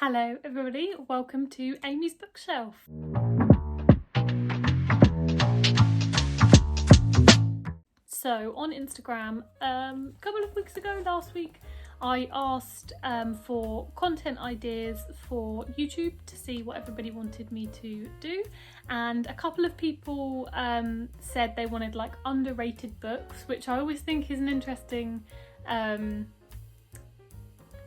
Hello everybody, welcome to Amy's Bookshelf. So on Instagram, a couple of weeks ago, last week, I asked for content ideas for YouTube to see what everybody wanted me to do, and a couple of people said they wanted like underrated books, which I always think is an interesting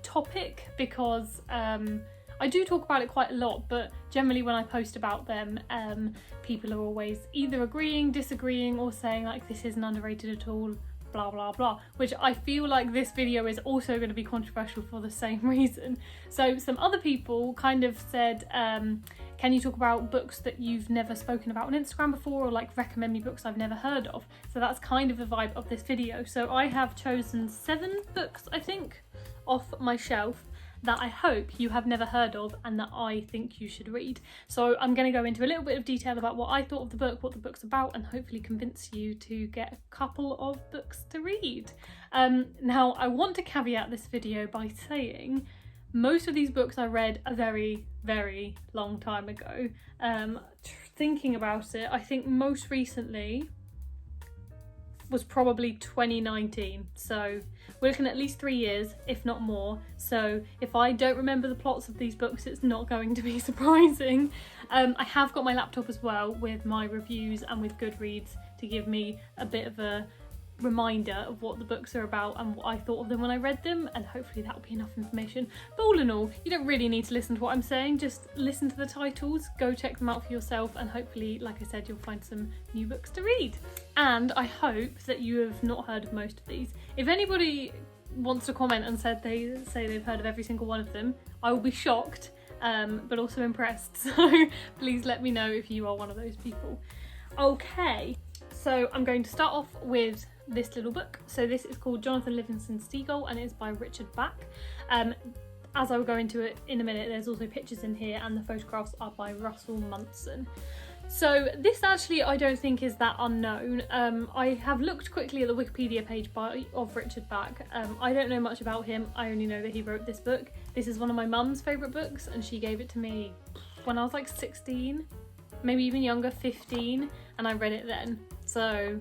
topic because I do talk about it quite a lot, but generally when I post about them, people are always either agreeing, disagreeing, or saying like this isn't underrated at all, blah blah blah, which I feel like this video is also going to be controversial for the same reason. So some other people kind of said, can you talk about books that you've never spoken about on Instagram before, or like recommend me books I've never heard of? So that's kind of the vibe of this video. So I have chosen 7 books, I think, off my shelf that I hope you have never heard of and that I think you should read. So I'm going to go into a little bit of detail about what I thought of the book, what the book's about, and hopefully convince you to get a couple of books to read. Now, I want to caveat this video by saying most of these books I read a very, very long time ago. Thinking about it, I think most recently was probably 2019, so we're looking at least 3 years, if not more. So if I don't remember the plots of these books, it's not going to be surprising. I have got my laptop as well with my reviews and with Goodreads to give me a bit of a reminder of what the books are about and what I thought of them when I read them, and hopefully that will be enough information. But all in all, you don't really need to listen to what I'm saying, just listen to the titles, go check them out for yourself, and hopefully, like I said, you'll find some new books to read. And I hope that you have not heard of most of these. If anybody wants to comment and said they say they've heard of every single one of them, I will be shocked, but also impressed. So please let me know if you are one of those people. Okay, so I'm going to start off with this little book. So this is called Jonathan Livingston's Seagull, and it's by Richard Bach. As I will go into it in a minute, there's also pictures in here, and the photographs are by Russell Munson. So this actually I don't think is that unknown. I have looked quickly at the Wikipedia page of Richard Bach. I don't know much about him, I only know that he wrote this book. This is one of my mum's favourite books, and she gave it to me when I was like 16, maybe even younger, 15, and I read it then. So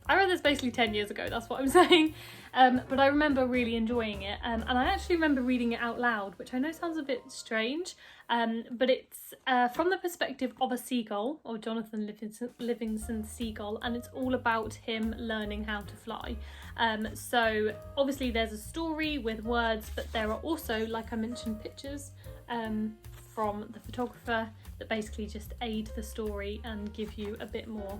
I read this basically 10 years ago, that's what I'm saying. But I remember really enjoying it, and I actually remember reading it out loud, which I know sounds a bit strange, but it's from the perspective of a seagull, or Jonathan Livingston's Seagull, and it's all about him learning how to fly. So obviously there's a story with words, but there are also, like I mentioned, pictures from the photographer that basically just aid the story and give you a bit more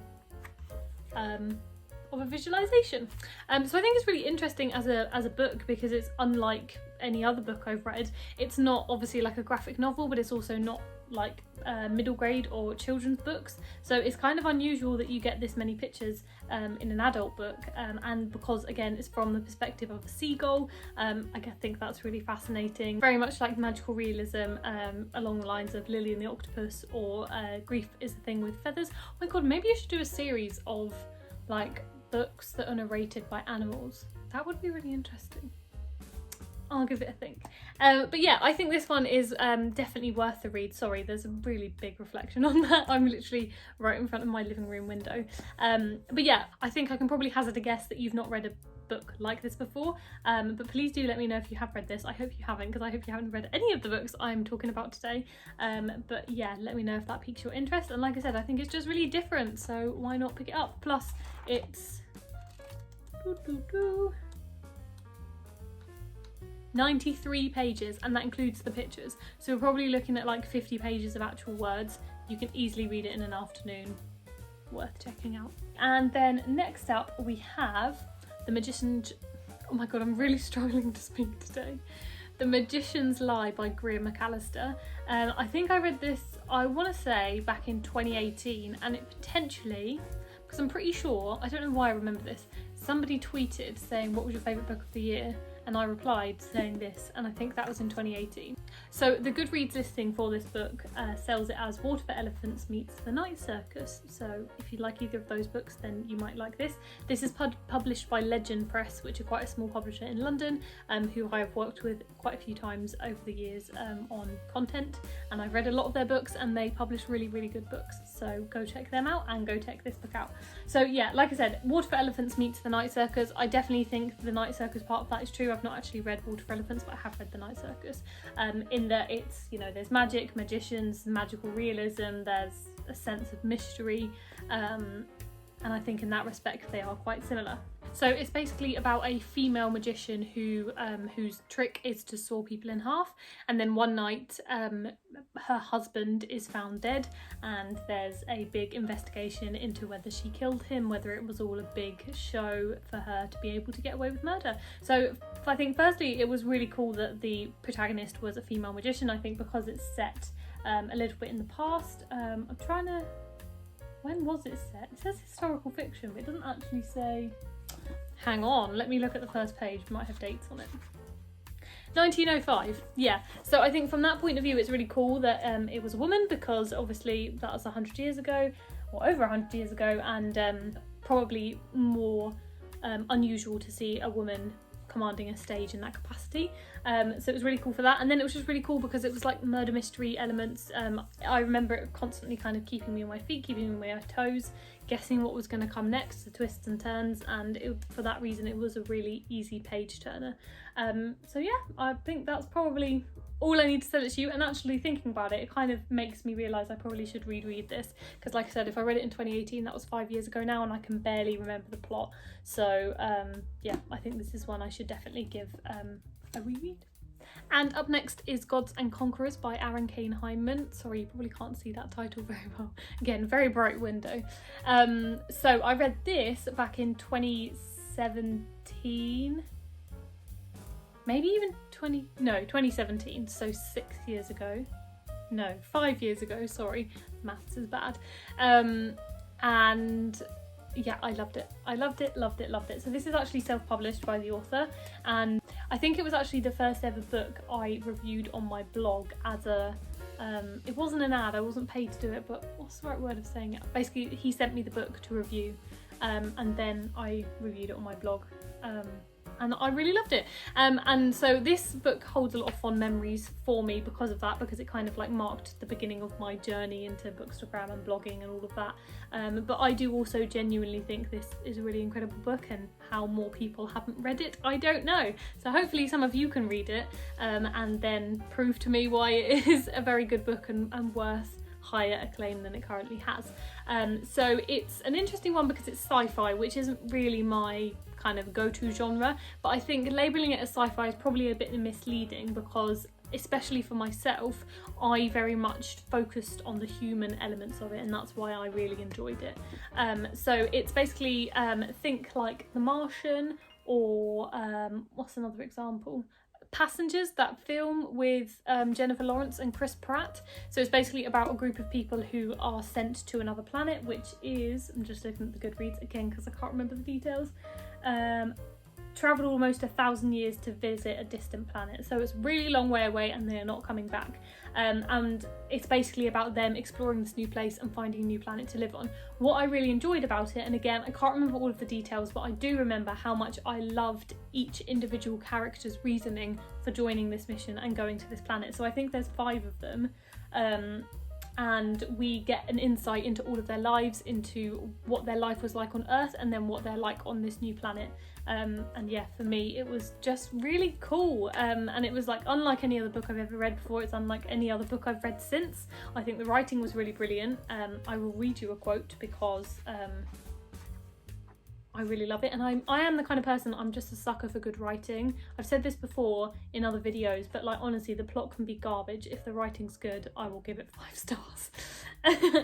of a visualization. So I think it's really interesting as a book because it's unlike any other book I've read. It's not obviously like a graphic novel, but it's also not like middle grade or children's books. So it's kind of unusual that you get this many pictures in an adult book, and because again it's from the perspective of a seagull, I think that's really fascinating. Very much like magical realism, along the lines of Lily and the Octopus, or Grief is a Thing with Feathers. Oh my god, maybe I should do a series of like books that are narrated by animals. That would be really interesting. I'll give it a think. But yeah, I think this one is definitely worth the read. Sorry, there's a really big reflection on that. I'm literally right in front of my living room window. But yeah, I think I can probably hazard a guess that you've not read a book like this before, but please do let me know if you have read this. I hope you haven't, because I hope you haven't read any of the books I'm talking about today. But yeah, let me know if that piques your interest, and like I said, I think it's just really different, so why not pick it up? Plus it's 93 pages, and that includes the pictures, so we're probably looking at like 50 pages of actual words. You can easily read it in an afternoon. Worth checking out. And then next up we have The Magician's... Oh my god, I'm really struggling to speak today. The Magician's Lie by Greer McAllister. I think I read this, I want to say, back in 2018, and it potentially, because I'm pretty sure, I don't know why I remember this, somebody tweeted saying what was your favourite book of the year, and I replied saying this, and I think that was in 2018. So the Goodreads listing for this book sells it as Water for Elephants meets The Night Circus. So if you like either of those books, then you might like this. This is published by Legend Press, which are quite a small publisher in London, who I have worked with quite a few times over the years on content, and I've read a lot of their books, and they publish really, really good books. So go check them out and go check this book out. So yeah, like I said, Water for Elephants meets The Night Circus. I definitely think the Night Circus part of that is true. I've not actually read Water for Elephants, but I have read The Night Circus. In that it's, you know, there's magic, magicians, magical realism, there's a sense of mystery, and I think in that respect they are quite similar. So it's basically about a female magician who whose trick is to saw people in half, and then one night her husband is found dead, and there's a big investigation into whether she killed him, whether it was all a big show for her to be able to get away with murder. So I think firstly it was really cool that the protagonist was a female magician. I think because it's set a little bit in the past. I'm trying to... When was it set? It says historical fiction, but it doesn't actually say... Hang on, let me look at the first page. It might have dates on it. 1905, yeah. So I think from that point of view, it's really cool that it was a woman, because obviously that was 100 years ago, or over 100 years ago, and probably more unusual to see a woman commanding a stage in that capacity. So it was really cool for that, and then it was just really cool because it was like murder mystery elements. I remember it constantly kind of keeping me on my feet, keeping me on my toes, guessing what was going to come next, the twists and turns, and for that reason it was a really easy page turner. So yeah, I think that's probably all I need to sell it to you. And actually thinking about it, it kind of makes me realise I probably should reread this, because like I said, if I read it in 2018, that was 5 years ago now, and I can barely remember the plot. So yeah, I think this is one I should definitely give a reread. And up next is Gods and Conquerors by Aaron Kane Hyman. Sorry, you probably can't see that title very well. Again, very bright window. So I read this back in 2017. Maybe even 2017, so 6 years ago. No, 5 years ago, sorry. Maths is bad. And yeah, I loved it. I loved it. So this is actually self-published by the author, and I think it was actually the first ever book I reviewed on my blog as a, it wasn't an ad, I wasn't paid to do it, but what's the right word of saying it? Basically, he sent me the book to review, and then I reviewed it on my blog. And I really loved it. And so this book holds a lot of fond memories for me because of that, because it kind of like marked the beginning of my journey into Bookstagram and blogging and all of that. But I do also genuinely think this is a really incredible book, and how more people haven't read it, I don't know. So hopefully some of you can read it and then prove to me why it is a very good book and worth higher acclaim than it currently has. So it's an interesting one because it's sci-fi, which isn't really my kind of go-to genre, but I think labelling it as sci-fi is probably a bit misleading, because especially for myself, I very much focused on the human elements of it, and that's why I really enjoyed it. So it's basically think like The Martian, or what's another example? Passengers, that film with Jennifer Lawrence and Chris Pratt. So it's basically about a group of people who are sent to another planet, which is, I'm just looking at the Goodreads again because I can't remember the details, travelled almost 1,000 years to visit a distant planet. So it's a really long way away and they're not coming back. And it's basically about them exploring this new place and finding a new planet to live on. What I really enjoyed about it, and again, I can't remember all of the details, but I do remember how much I loved each individual character's reasoning for joining this mission and going to this planet. So I think there's 5 of them. And we get an insight into all of their lives, into what their life was like on Earth, and then what they're like on this new planet. And yeah, for me, it was just really cool. And it was like unlike any other book I've ever read before. It's unlike any other book I've read since. I think the writing was really brilliant. I will read you a quote because I really love it, and I am the kind of person, I'm just a sucker for good writing. I've said this before in other videos, but like honestly, the plot can be garbage. If the writing's good, I will give it 5 stars.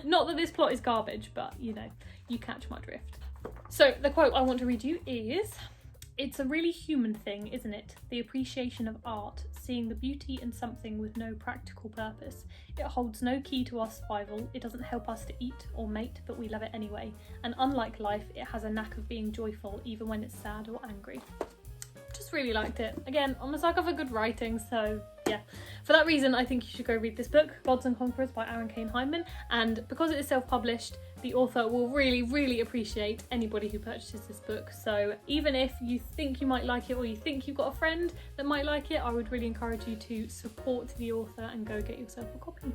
Not that this plot is garbage, but you know, you catch my drift. So the quote I want to read you is, "It's a really human thing, isn't it? The appreciation of art, seeing the beauty in something with no practical purpose. It holds no key to our survival, it doesn't help us to eat or mate, but we love it anyway. And unlike life, it has a knack of being joyful even when it's sad or angry." just really liked it. Again, I'm a sucker for good writing, so yeah. For that reason, I think you should go read this book, Gods and Conquerors by Aaron Kane Hyman, and because it is self-published, the author will really, really appreciate anybody who purchases this book. So even if you think you might like it, or you think you've got a friend that might like it, I would really encourage you to support the author and go get yourself a copy.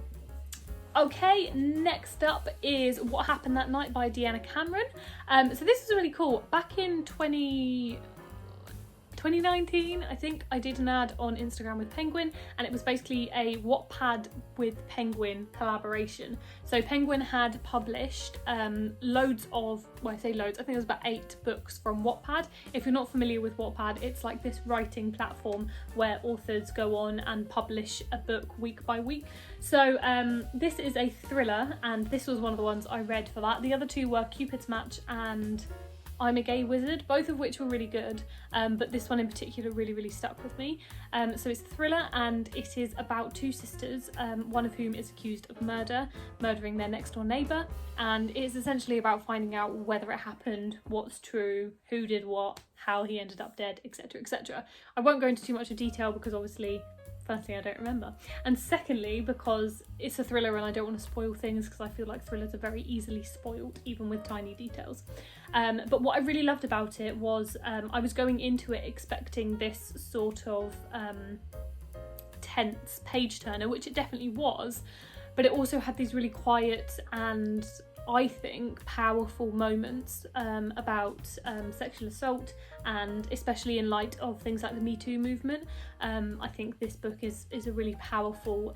Okay, next up is What Happened That Night by Deanna Cameron. So this was really cool. Back in 2019, I think, I did an ad on Instagram with Penguin, and it was basically a Wattpad with Penguin collaboration. So Penguin had published loads of, well, I say loads, I think it was about 8 books from Wattpad. If you're not familiar with Wattpad, it's like this writing platform where authors go on and publish a book week by week. So this is a thriller, and this was one of the ones I read for that. The other 2 were Cupid's Match and I'm a Gay Wizard, both of which were really good, but this one in particular really, really stuck with me. So it's a thriller, and it is about 2 sisters, one of whom is accused of murdering their next door neighbour, and it is essentially about finding out whether it happened, what's true, who did what, how he ended up dead, etc, etc. I won't go into too much of detail because obviously, firstly, I don't remember, and secondly, because it's a thriller and I don't want to spoil things, because I feel like thrillers are very easily spoiled, even with tiny details. But what I really loved about it was I was going into it expecting this sort of tense page turner, which it definitely was, but it also had these really quiet and, I think, powerful moments about sexual assault, and especially in light of things like the Me Too movement. I think this book is a really powerful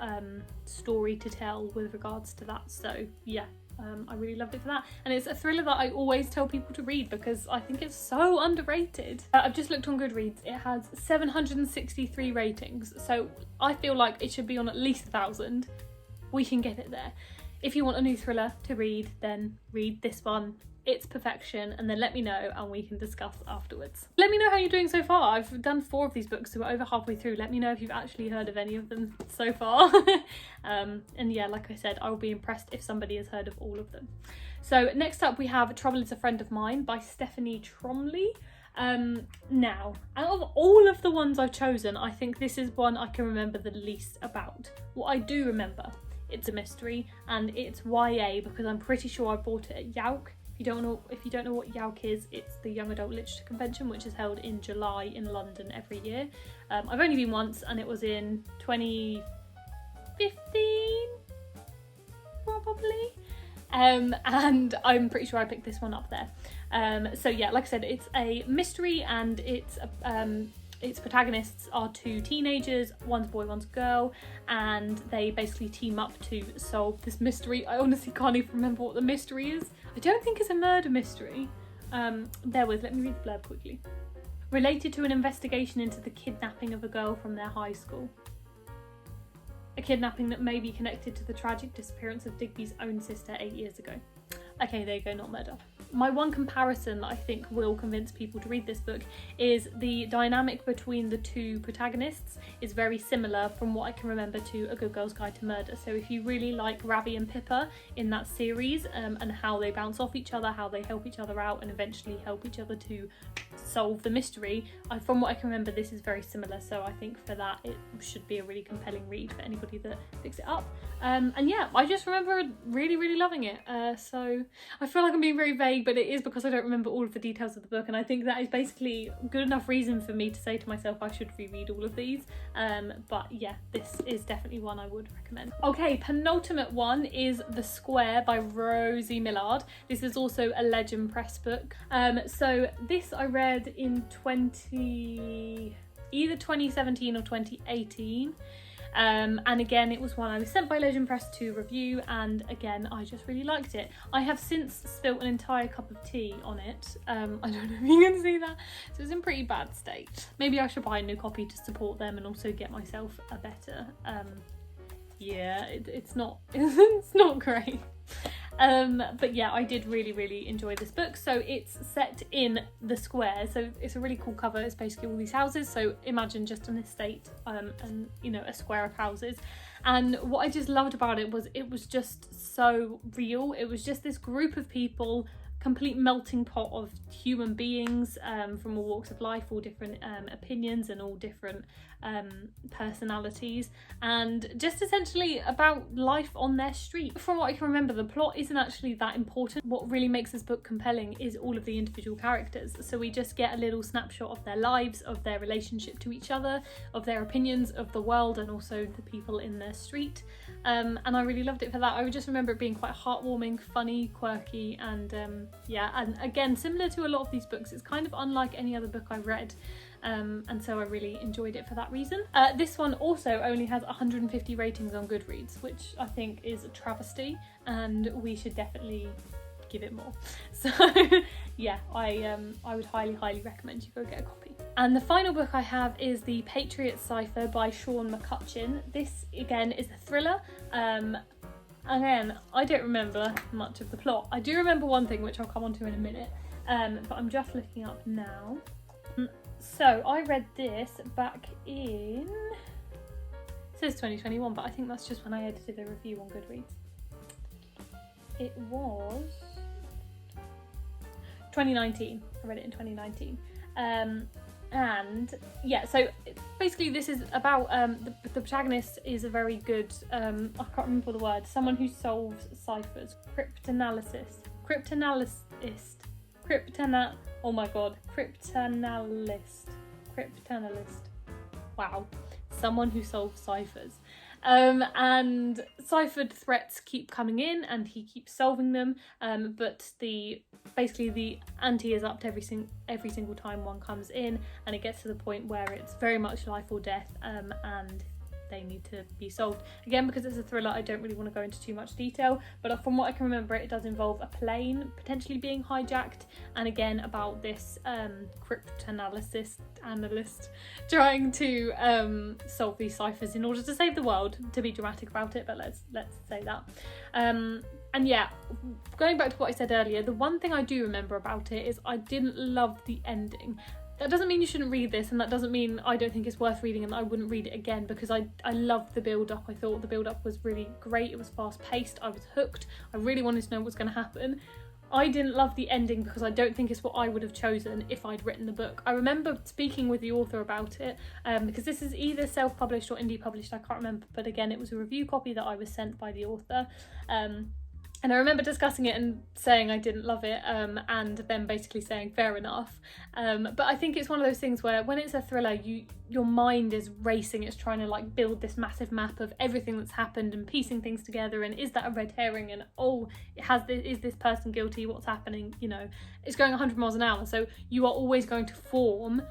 story to tell with regards to that. So yeah, I really loved it for that. And it's a thriller that I always tell people to read because I think it's so underrated. I've just looked on Goodreads. It has 763 ratings. So I feel like it should be on at least 1,000. We can get it there. If you want a new thriller to read, then read this one. It's perfection, and then let me know and we can discuss afterwards. Let me know how you're doing so far. I've done 4 of these books, so we're over halfway through. Let me know if you've actually heard of any of them so far. And yeah, like I said, I will be impressed if somebody has heard of all of them. So next up we have Trouble is a Friend of Mine by Stephanie Tromley. Now, out of all of the ones I've chosen, I think this is one I can remember the least about. What I do remember, it's a mystery, and it's YA because I'm pretty sure I bought it at YAUC. If you don't know what YAUC is, it's the Young Adult Literature Convention, which is held in July in London every year. I've only been once, and it was in 2015, probably. And I'm pretty sure I picked this one up there. So yeah, like I said, it's a mystery, and its protagonists are 2 teenagers, one's a boy, one's a girl, and they basically team up to solve this mystery. I honestly can't even remember what the mystery is. I don't think it's a murder mystery. Bear with, let me read the blurb quickly. Related to an investigation into the kidnapping of a girl from their high school. A kidnapping that may be connected to the tragic disappearance of Digby's own sister 8 years ago. Okay, there you go, not murder. My one comparison that I think will convince people to read this book is the dynamic between the 2 protagonists is very similar from what I can remember to A Good Girl's Guide to Murder. So if you really like Ravi and Pippa in that series, and how they bounce off each other, how they help each other out and eventually help each other to solve the mystery, from what I can remember, this is very similar. So I think for that it should be a really compelling read for anybody that picks it up. And yeah, I just remember really, really loving it. So I feel like I'm being very vague, but it is because I don't remember all of the details of the book, and I think that is basically good enough reason for me to say to myself I should reread all of these. But yeah, this is definitely one I would recommend. Okay, penultimate one is The Square by Rosie Millard. This is also a Legend Press book. So this I read in either 2017 or 2018. And again, it was one I was sent by Legend Press to review, and again, I just really liked it. I have since spilt an entire cup of tea on it. I don't know if you can see that. So it's in pretty bad state. Maybe I should buy a new copy to support them and also get myself a better. Yeah, it's not it's not great. But yeah, I did really, really enjoy this book. So it's set in the square, so it's a really cool cover. It's basically all these houses, so imagine just an estate, and you know, a square of houses. And what I just loved about it was just so real. It was just this group of people complete melting pot of human beings from all walks of life, all different opinions and all different personalities, and just essentially about life on their street. From what I can remember, the plot isn't actually that important. What really makes this book compelling is all of the individual characters. So we just get a little snapshot of their lives, of their relationship to each other, of their opinions of the world, and also the people in their street. And I really loved it for that. I would just remember it being quite heartwarming, funny, quirky, and yeah, and again, similar to a lot of these books, it's kind of unlike any other book I've read. And so I really enjoyed it for that reason. This one also only has 150 ratings on Goodreads, which I think is a travesty, and we should definitely give it more. So yeah, I would highly recommend you go get a copy. And the final book I have is the Patriot Cipher by Sean McCutcheon. This again is a thriller. Again, I don't remember much of the plot. I do remember one thing, which I'll come on to in a minute, but I'm just looking up now. So I read this back in, it says 2021, but I think that's just when I edited a review on Goodreads. It was 2019. I read it in 2019. And yeah, so basically this is about the protagonist is a very good I can't remember the word, someone who solves ciphers, cryptanalyst, wow, someone who solves ciphers. And ciphered threats keep coming in and he keeps solving them, but basically the ante is upped every single time one comes in, and it gets to the point where it's very much life or death, and they need to be solved. Again, because it's a thriller, I don't really want to go into too much detail, but from what I can remember, it does involve a plane potentially being hijacked, and again about this cryptanalyst trying to solve these ciphers in order to save the world, to be dramatic about it, but let's say that. And yeah, going back to what I said earlier, the one thing I do remember about it is I didn't love the ending. That doesn't mean you shouldn't read this, and that doesn't mean I don't think it's worth reading and I wouldn't read it again, because I loved the build-up. I thought the build-up was really great. It was fast-paced. I was hooked. I really wanted to know what was going to happen. I didn't love the ending because I don't think it's what I would have chosen if I'd written the book. I remember speaking with the author about it, because this is either self-published or indie published, I can't remember, but again, it was a review copy that I was sent by the author. And I remember discussing it and saying I didn't love it, and then basically saying fair enough. But I think it's one of those things where when it's a thriller, your mind is racing. It's trying to like build this massive map of everything that's happened and piecing things together. And is that a red herring? And is this person guilty? What's happening? You know, it's going 100 miles an hour. So you are always going to form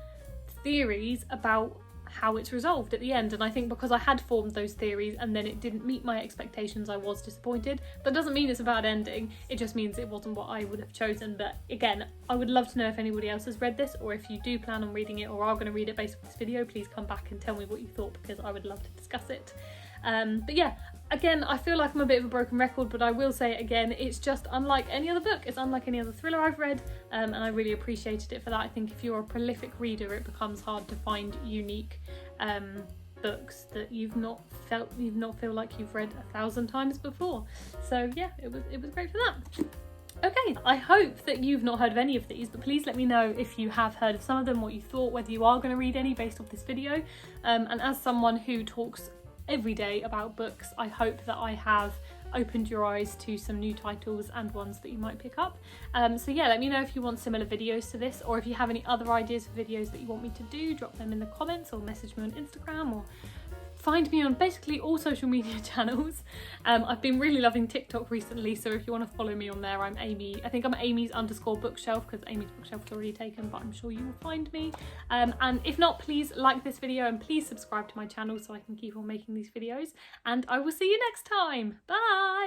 theories about how it's resolved at the end, and I think because I had formed those theories and then it didn't meet my expectations, I was disappointed. That doesn't mean it's a bad ending, it just means it wasn't what I would have chosen. But again, I would love to know if anybody else has read this, or if you do plan on reading it or are going to read it based on this video, please come back and tell me what you thought, because I would love to discuss it. But yeah, again, I feel like I'm a bit of a broken record, but I will say it again, it's just unlike any other book, it's unlike any other thriller I've read, and I really appreciated it for that. I think if you're a prolific reader, it becomes hard to find unique books that you've not feel like you've read 1,000 times before. So yeah, it was great for that. Okay, I hope that you've not heard of any of these, but please let me know if you have heard of some of them, what you thought, whether you are going to read any based off this video. And as someone who talks every day about books, I hope that I have opened your eyes to some new titles and ones that you might pick up. So yeah, let me know if you want similar videos to this, or if you have any other ideas for videos that you want me to do, drop them in the comments or message me on Instagram, or find me on basically all social media channels. I've been really loving TikTok recently, so if you want to follow me on there, I'm Amy. I think I'm Amy's_bookshelf, because Amy's bookshelf is already taken, but I'm sure you will find me. And if not, please like this video and please subscribe to my channel so I can keep on making these videos. And I will see you next time. Bye!